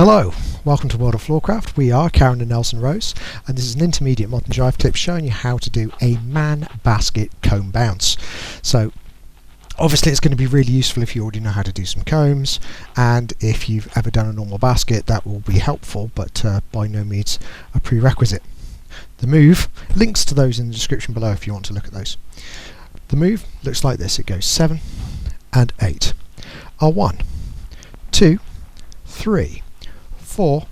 Hello, welcome to World of Floorcraft. We are Karen and Nelson Rose, and this is an intermediate modern jive clip showing you how to do a man basket comb bounce. So obviously it's going to be really useful if you already know how to do some combs, and if you've ever done a normal basket that will be helpful, but by no means a prerequisite. The move, links to those in the description below if you want to look at those. The move looks like this. It goes 7 and 8 are 1, 2, 3, 4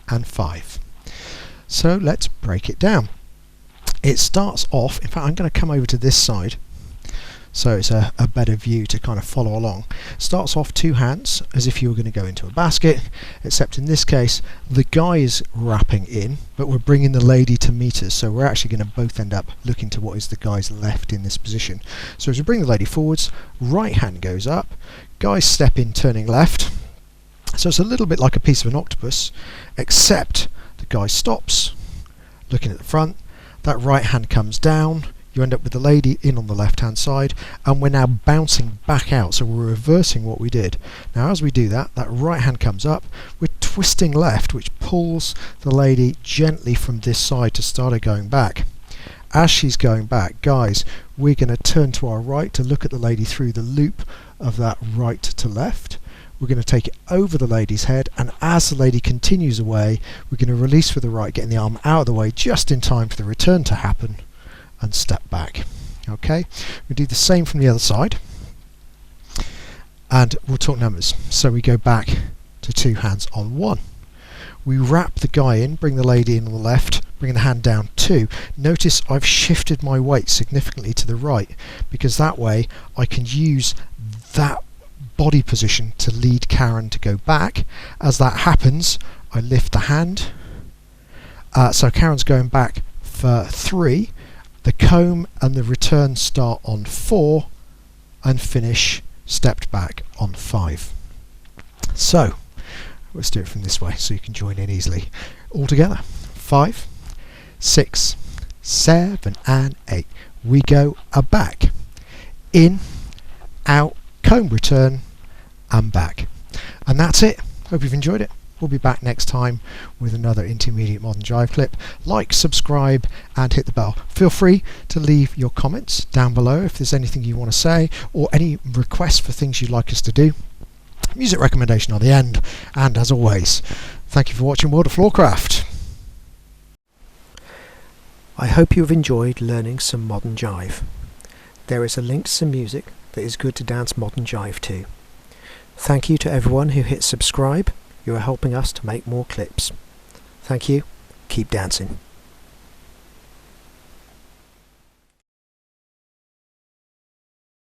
and 5. So let's break it down. It starts off, in fact I'm going to come over to this side so it's a better view to kind of follow along. Starts off two hands as if you were going to go into a basket, except in this case the guy is wrapping in, but we're bringing the lady to meet us, so we're actually going to both end up looking to what is the guy's left in this position. So as we bring the lady forwards, right hand goes up, guys step in turning left. So it's a little bit like a piece of an octopus, except the guy stops, looking at the front, that right hand comes down, you end up with the lady in on the left hand side, and we're now bouncing back out, so we're reversing what we did. Now as we do that, that right hand comes up, we're twisting left, which pulls the lady gently from this side to start her going back. As she's going back, guys, we're going to turn to our right to look at the lady through the loop of that right to left. We're going to take it over the lady's head, and as the lady continues away, we're going to release with the right, getting the arm out of the way just in time for the return to happen, and step back. Okay, we do the same from the other side, and we'll talk numbers. So we go back to two hands on 1. We wrap the guy in, bring the lady in on the left, bring the hand down 2. Notice I've shifted my weight significantly to the right, because that way I can use that body position to lead Karen to go back. As that happens, I lift the hand, so Karen's going back for 3. The comb and the return start on 4 and finish stepped back on 5. So let's do it from this way so you can join in easily. All together, 5, 6, 7 and 8. We go back, in, out, comb return and back, and that's it. Hope you've enjoyed it. We'll be back next time with another intermediate modern jive clip. Like, subscribe and hit the bell. Feel free to leave your comments down below if there's anything you want to say or any requests for things you'd like us to do. Music recommendation on the end, and as always, thank you for watching World of Floorcraft. I hope you have enjoyed learning some modern jive. There is a link to some music that is good to dance modern jive to. Thank you to everyone who hit subscribe. You are helping us to make more clips. Thank you. Keep dancing.